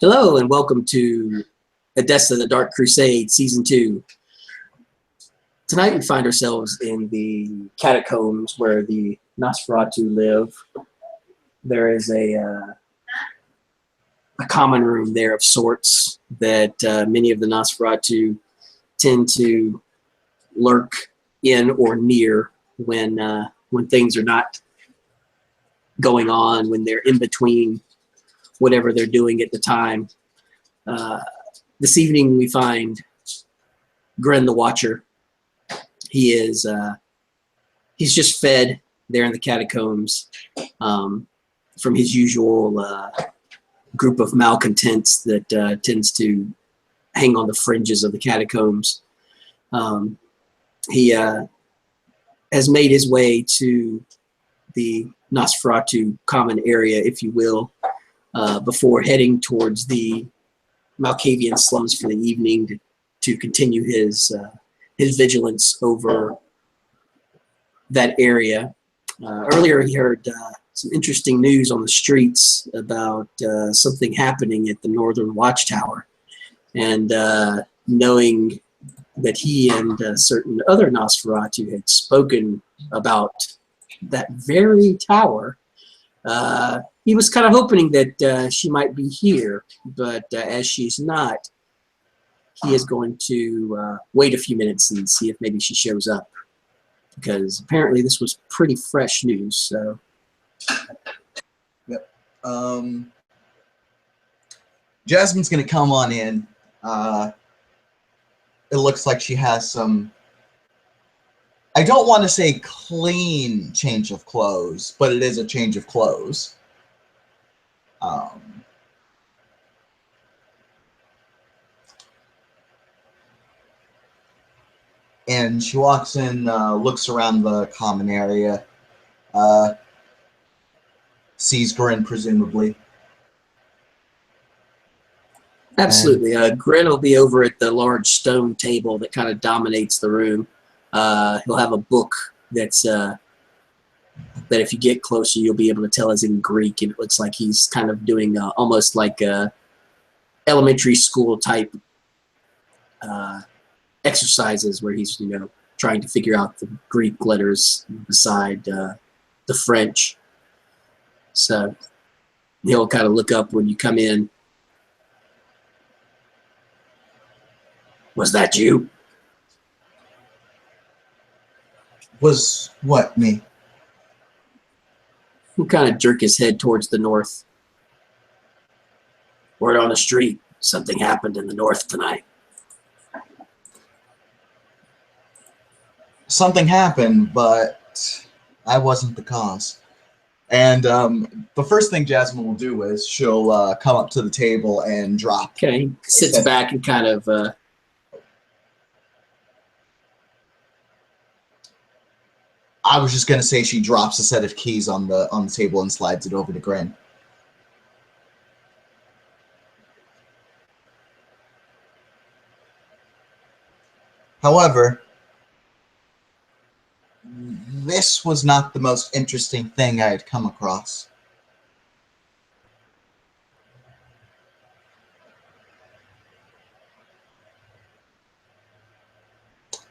Hello and welcome to Edessa, the Dark Crusade, Season 2. Tonight we find ourselves in the catacombs where the Nosferatu live. There is a common room there of sorts that many of the Nosferatu tend to lurk in or near when things are not going on, when they're in between whatever they're doing at the time. This evening we find Gren the Watcher. He's just fed there in the catacombs from his usual group of malcontents that tends to hang on the fringes of the catacombs. He has made his way to the Nosferatu common area, if you will, before heading towards the Malkavian slums for the evening to continue his vigilance over that area. Earlier he heard some interesting news on the streets about something happening at the Northern Watchtower, and knowing that he and certain other Nosferatu had spoken about that very tower, he was kind of hoping that she might be here, but as she's not, he is going to wait a few minutes and see if maybe she shows up, because apparently this was pretty fresh news. So, yep. Jasmine's gonna come on in. It looks like she has some, I don't want to say clean change of clothes, but it is a change of clothes. And she walks in, looks around the common area, sees Gren, presumably. Absolutely. Gren will be over at the large stone table that kind of dominates the room. He'll have a book that's that if you get closer, you'll be able to tell is in Greek, and it looks like he's kind of doing almost like a elementary school type exercises where he's, trying to figure out the Greek letters beside the French. So he'll kind of look up when you come in. Was that you? Was what, me? He'll kind of jerk his head towards the north. Word on the street, something happened in the north tonight. Something happened, but I wasn't the cause. And the first thing Jasmine will do is she'll come up to the table and drop. Okay, he sits back and kind of... I was just going to say she drops a set of keys on the table and slides it over to Gren. However, this was not the most interesting thing I had come across.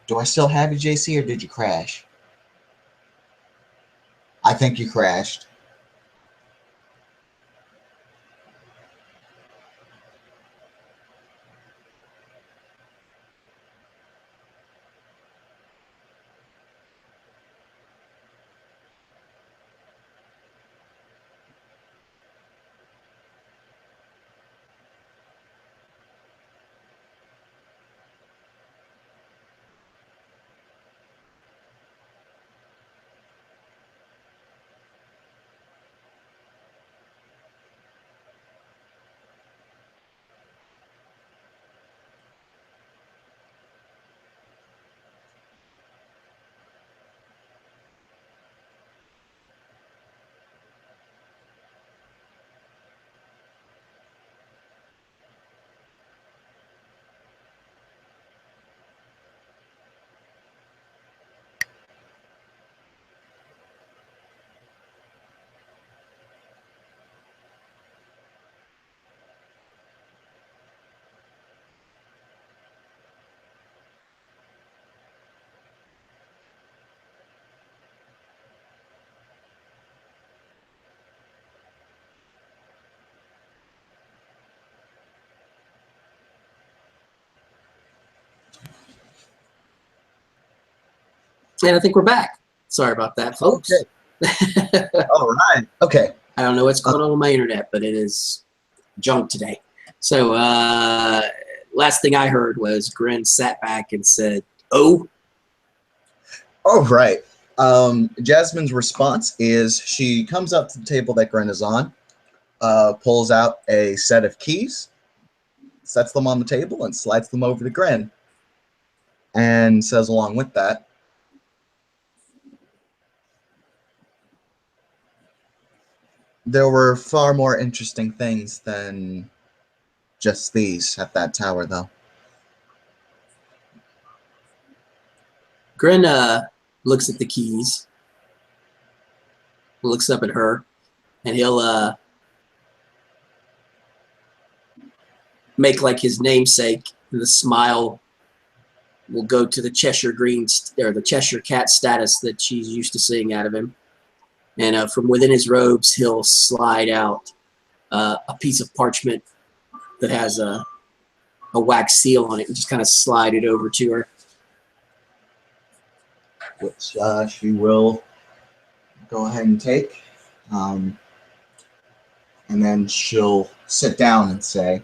Do I still have you, JC, or did you crash? I think you crashed. And I think we're back. Sorry about that, folks. Okay. All right. Okay. I don't know what's going on with my internet, but it is junk today. So last thing I heard was Gren sat back and said, "Oh." All right. Jasmine's response is she comes up to the table that Gren is on, pulls out a set of keys, sets them on the table, and slides them over to Gren, and says along with that, there were far more interesting things than just these at that tower, though. Gren looks at the keys, looks up at her, and he'll make like his namesake, and the smile will go to the Cheshire Green or the Cheshire Cat status that she's used to seeing out of him. And from within his robes, he'll slide out a piece of parchment that has a wax seal on it, and just kind of slide it over to her. Which she will go ahead and take. And then she'll sit down and say,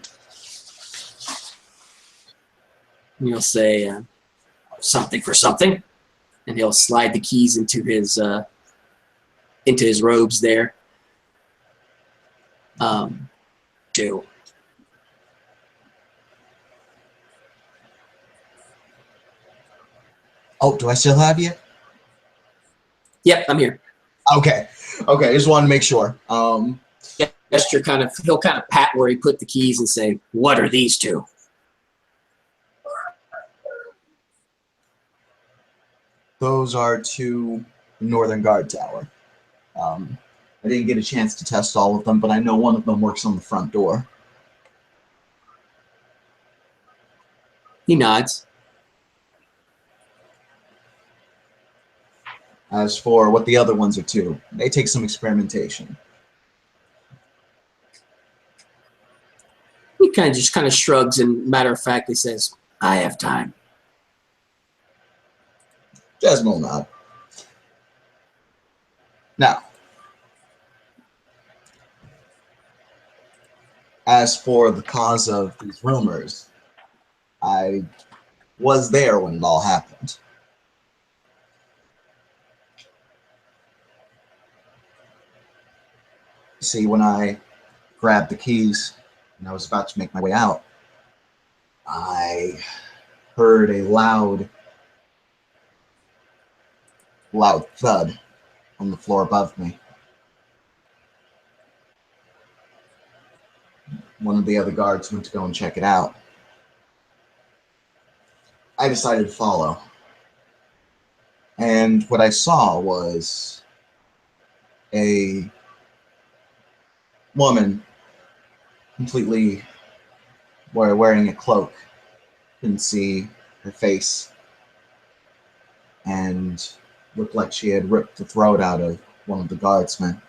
And he'll say something for something, and he'll slide the keys into his robes there. Do. "Oh, do I still have you?" Yep, I'm here. Okay. Okay, just wanted to make sure. Gesture he'll kind of pat where he put the keys and say, "What are these two?" Those are to the Northern Guard Tower. I didn't get a chance to test all of them, but I know one of them works on the front door. He nods. As for what the other ones are to, they take some experimentation. He kind of shrugs and matter of factly says, "I have time." Jasmine will nod. Now, as for the cause of these rumors, I was there when it all happened. See, when I grabbed the keys and I was about to make my way out, I heard a loud thud on the floor above me. One of the other guards went to go and check it out. I decided to follow. And what I saw was a woman completely wearing a cloak. Couldn't see her face. And looked like she had ripped the throat out of one of the guardsmen.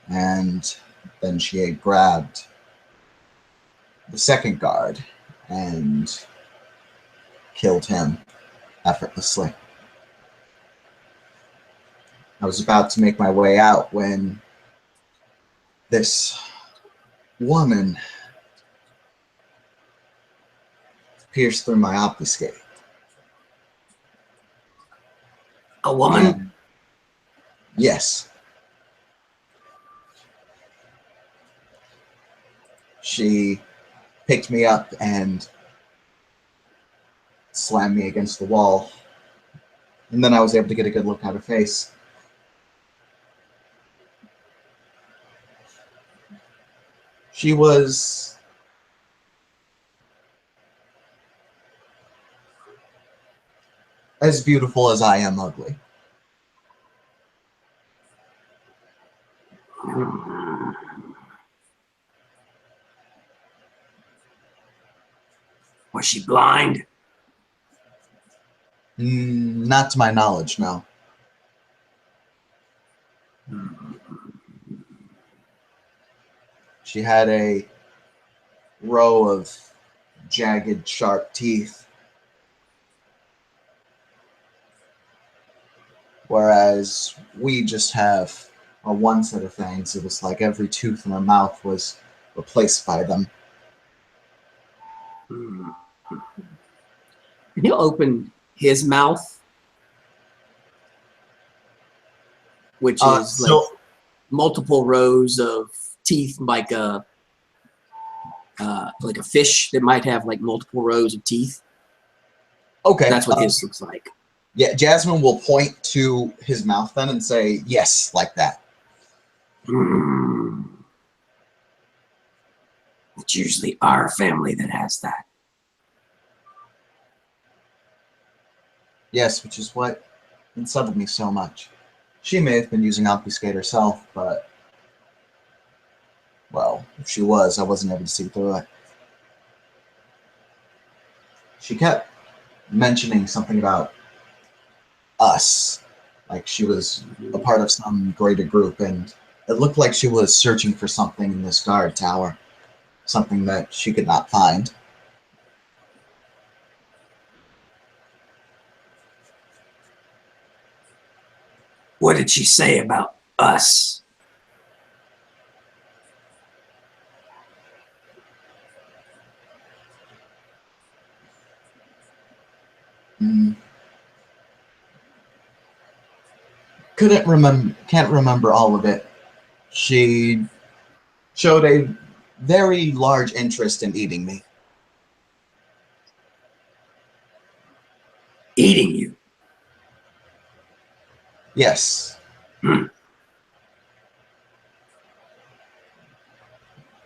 And then she had grabbed the second guard and killed him effortlessly. I was about to make my way out when this woman pierced through my obfuscate. A woman? And yes. She picked me up and slammed me against the wall. And then I was able to get a good look at her face. She was as beautiful as I am ugly. Was she blind? Not to my knowledge, no. She had a row of jagged, sharp teeth whereas we just have a one set of fangs. It was like every tooth in our mouth was replaced by them. And he'll open his mouth, which is like multiple rows of teeth, like a fish that might have like multiple rows of teeth. Okay, that's what his looks like. Yeah, Jasmine will point to his mouth then and say, "Yes, like that." It's usually our family that has that. Yes, which is what unsettled me so much. She may have been using Obfuscate herself, but, well, if she was, I wasn't able to see through it. She kept mentioning something about us, like she was a part of some greater group, and it looked like she was searching for something in this guard tower, something that she could not find. What did she say about us? Can't remember all of it. She showed a very large interest in eating me. Eating you? Yes.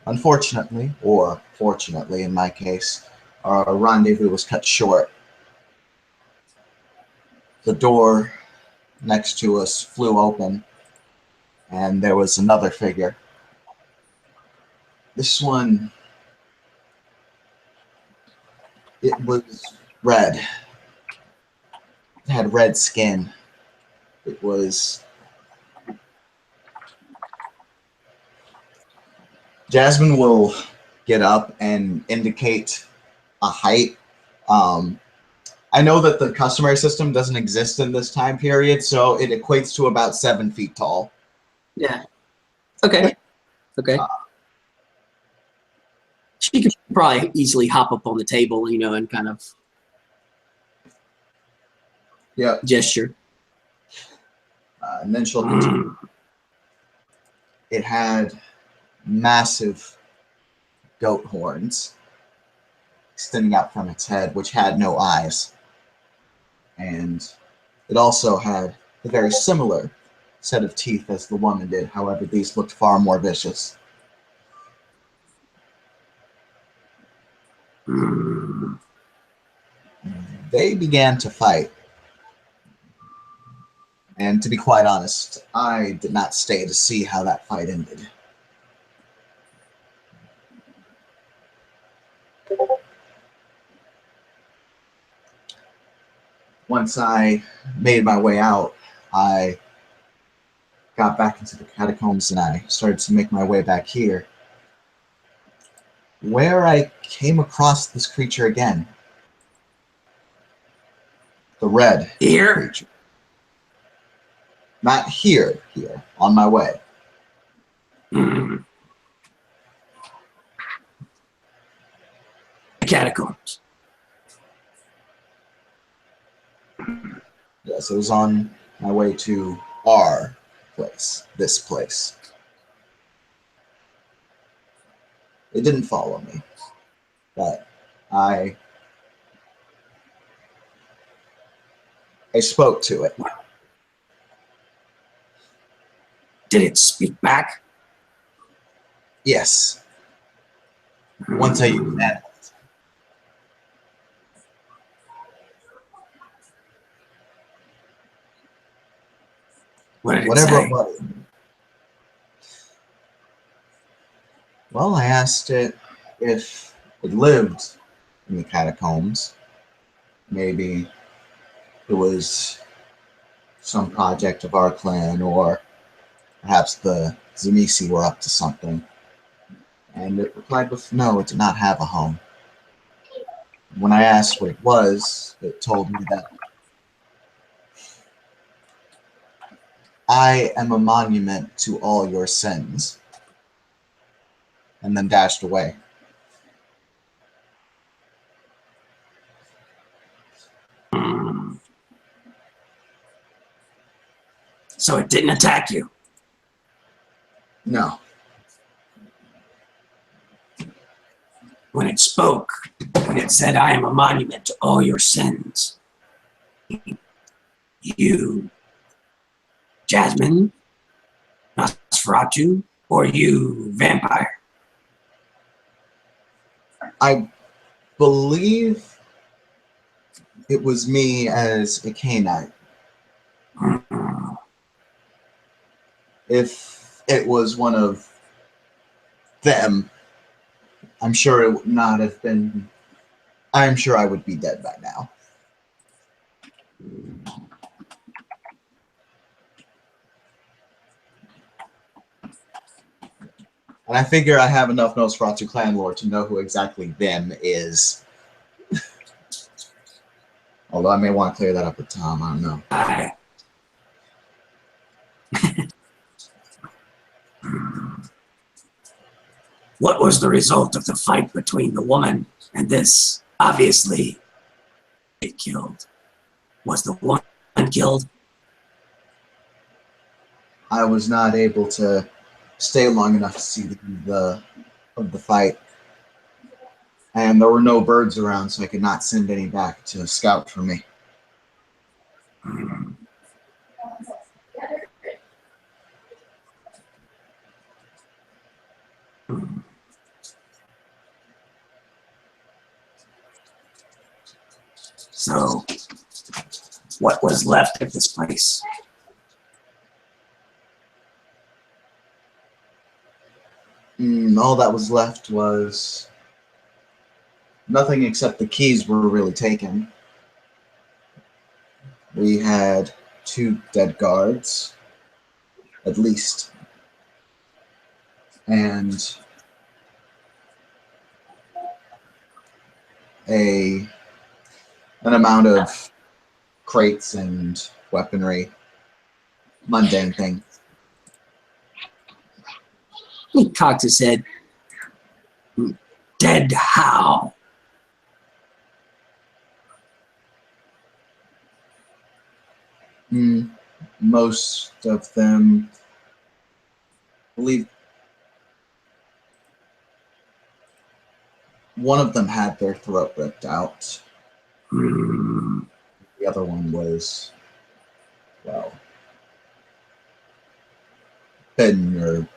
Unfortunately, or fortunately in my case, our rendezvous was cut short. The door next to us flew open, and there was another figure. This one, it was red. It had red skin. It was... Jasmine will get up and indicate a height. I know that the customary system doesn't exist in this time period, so it equates to about 7 feet tall. Yeah. Okay. Okay. She could probably easily hop up on the table, you know, and kind of gesture. And then she'll continue. It had massive goat horns extending out from its head, which had no eyes. And it also had a very similar set of teeth as the woman did. However, these looked far more vicious. They began to fight. And to be quite honest, I did not stay to see how that fight ended. Once I made my way out, I got back into the catacombs and I started to make my way back here, where I came across this creature again. The red creature. Not here, on my way. Catacombs. Yes, it was on my way to our place, this place. It didn't follow me, but I spoke to it. Did it speak back? Yes. Once I used that. What did it Whatever say? it was. Well, I asked it if it lived in the catacombs. Maybe it was some project of our clan, or perhaps the Zemisi were up to something. And it replied with, no, it did not have a home. When I asked what it was, it told me that I am a monument to all your sins. And then dashed away. So it didn't attack you? No. When it spoke, when it said, I am a monument to all your sins, you, Jasmine, Nosferatu, or you, vampire? I believe it was me as a canine. If it was one of them, I'm sure it would not have been. I'm sure I would be dead by now. And I figure I have enough Nosferatu clan lore to know who exactly them is. Although I may want to clear that up with Tom, I don't know. What was the result of the fight between the woman and this? Obviously, it killed. Was the woman killed? I was not able to stay long enough to see the fight. And there were no birds around, so I could not send any back to scout for me. So, what was left of this place? All that was left was nothing except the keys were really taken. We had 2 dead guards, at least, and an amount of crates and weaponry, mundane things. He cocked his head. Dead how? Most of them, I believe, one of them had their throat ripped out. The other one was, well, bitten or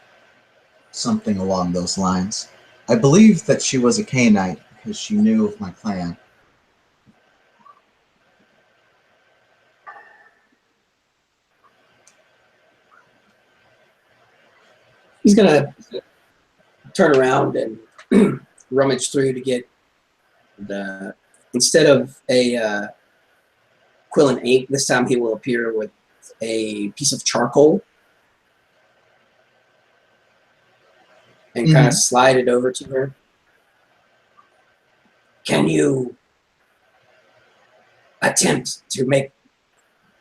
something along those lines. I believe that she was a Canaanite because she knew of my clan. He's gonna turn around and rummage through to get the, instead of a quill and ink, this time he will appear with a piece of charcoal and kind of slide it over to her. Can you attempt to make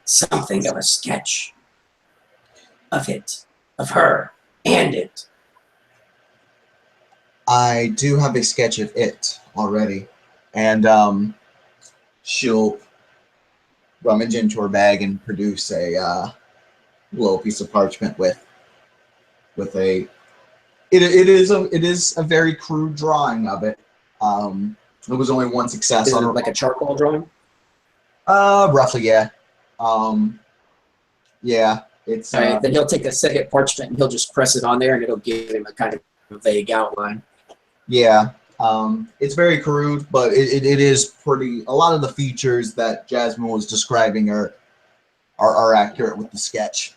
something of a sketch of it, of her and it? I do have a sketch of it already, and she'll rummage into her bag and produce a little piece of parchment with a. It is a very crude drawing of it. There was only one success Is on it it. like a charcoal drawing? Roughly, yeah. Yeah, it's. All right, then he'll take a second parchment and he'll just press it on there and it'll give him a kind of vague outline. Yeah, it's very crude, but it is pretty. A lot of the features that Jasmine was describing are accurate with the sketch.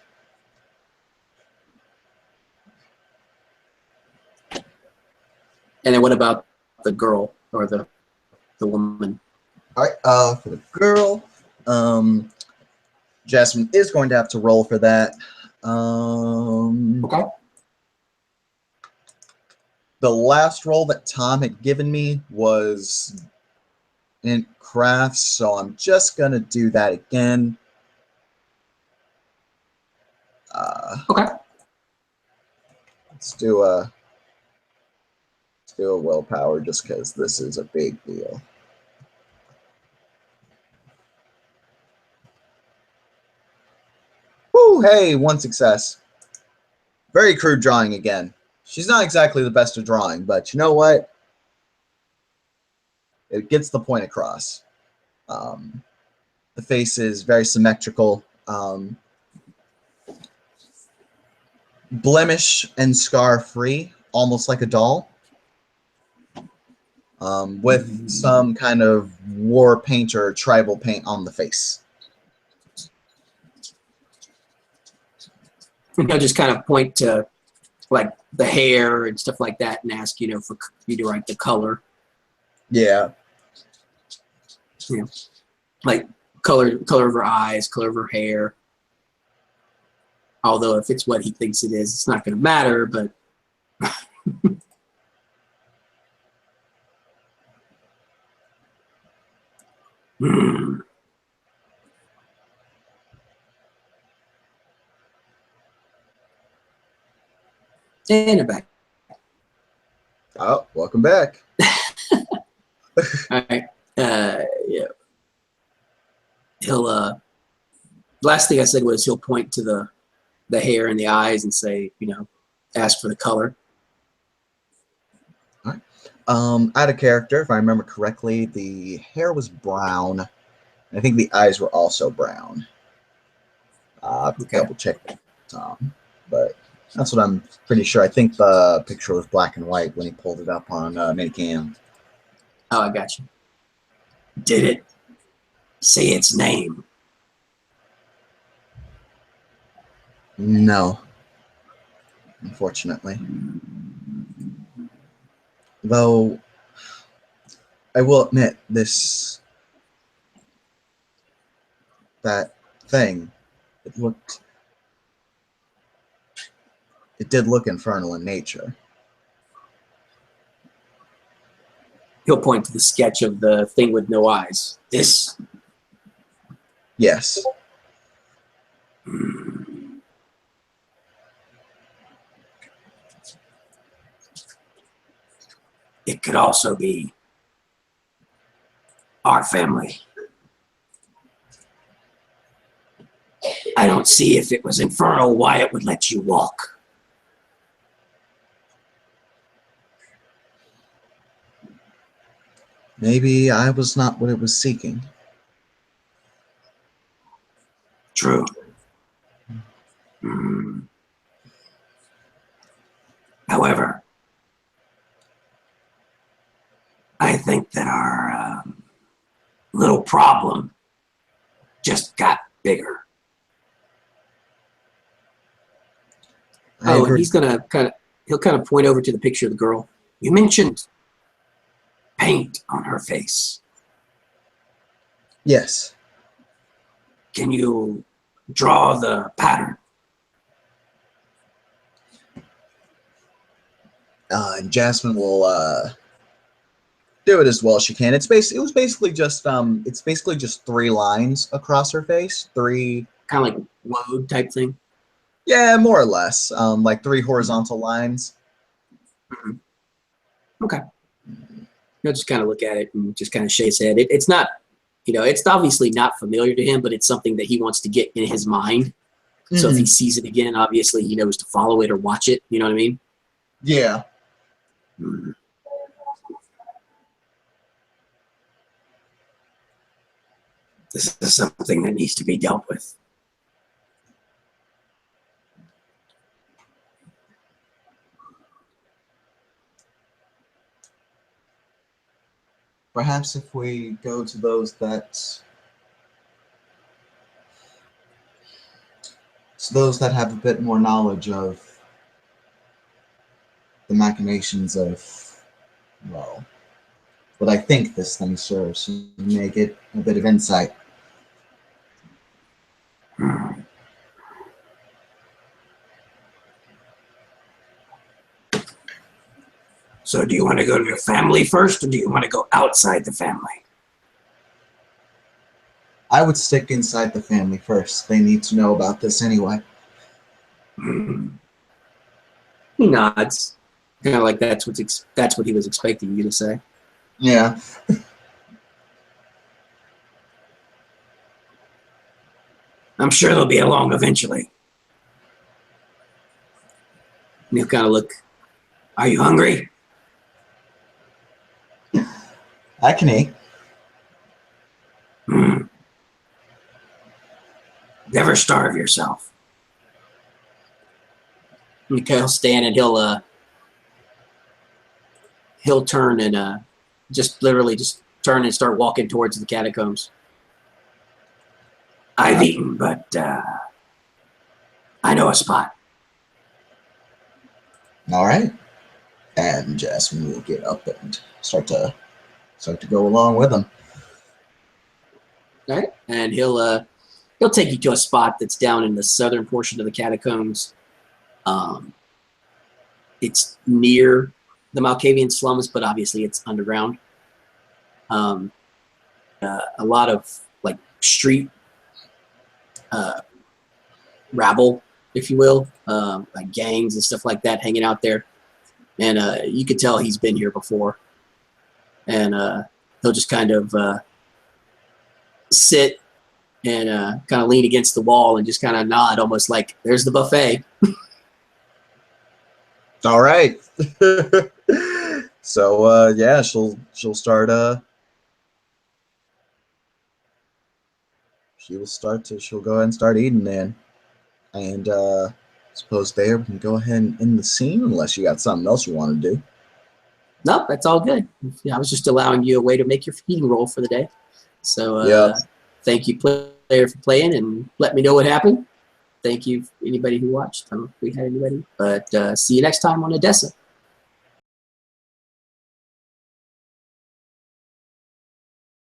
And then what about the girl or the woman? All right, for the girl, Jasmine is going to have to roll for that. Okay. The last roll that Tom had given me was in crafts, so I'm just going to do that again. Okay. Let's do a willpower just because this is a big deal. Woo! Hey, one success. Very crude drawing again. She's not exactly the best at drawing, but you know what? It gets the point across. The face is very symmetrical. Blemish and scar free, almost like a doll. With some kind of war paint or tribal paint on the face. I'll just kind of point to like the hair and stuff like that and ask, for you to write the color. Yeah. Like color of her eyes, color of her hair. Although if it's what he thinks it is, it's not going to matter, but And back. Oh, welcome back. All right. Yeah. He'll last thing I said was he'll point to the hair and the eyes and say, ask for the color. All right. Out of character, if I remember correctly, the hair was brown. I think the eyes were also brown. I have to double check that, but that's what I'm pretty sure. I think the picture was black and white when he pulled it up on Minicam. Oh, I got you. Did it say its name? No, unfortunately. Though, I will admit that thing, it did look infernal in nature. He'll point to the sketch of the thing with no eyes. This. Yes. It could also be our family. I don't see if it was infernal why it would let you walk. Maybe I was not what it was seeking. True. However, I think that our little problem just got bigger. And he's gonna he'll kind of point over to the picture of the girl. You mentioned paint on her face. Yes. Can you draw the pattern? And Jasmine will do it as well as she can. It was basically just it's basically just 3 lines across her face. 3 kind of like load type thing. Yeah, more or less. Like 3 horizontal lines. Okay. He'll just kind of look at it and just kind of shake his head. It's not, it's obviously not familiar to him, but it's something that he wants to get in his mind. So if he sees it again, obviously he knows to follow it or watch it. You know what I mean? Yeah. This is something that needs to be dealt with. Perhaps if we go to those that have a bit more knowledge of the machinations of, well, what I think this thing serves, you may get a bit of insight. So do you want to go to your family first, or do you want to go outside the family? I would stick inside the family first. They need to know about this anyway. He nods, kind of like that's what he was expecting you to say. Yeah. I'm sure they'll be along eventually. And he'll kind of look. Are you hungry? I can eat. Never starve yourself. And he'll stand and he'll turn and just literally just turn and start walking towards the catacombs. I've eaten, but I know a spot. All right. And Jasmine will get up and start to go along with him. All right, and he'll take you to a spot that's down in the southern portion of the catacombs. It's near the Malkavian slums, but obviously it's underground. A lot of like street rabble, if you will, like gangs and stuff like that hanging out there. And you could tell he's been here before. And he'll just kind of sit and kind of lean against the wall and just kind of nod, almost like there's the buffet. All right. So yeah, she'll start she'll go ahead and start eating then. And suppose Bayer can go ahead and end the scene unless you got something else you want to do. Nope, that's all good. I was just allowing you a way to make your feeding roll for the day. So Yeah. Thank you, player, for playing, and let me know what happened. Thank you, anybody who watched. I don't know if we had anybody, but see you next time on Edessa.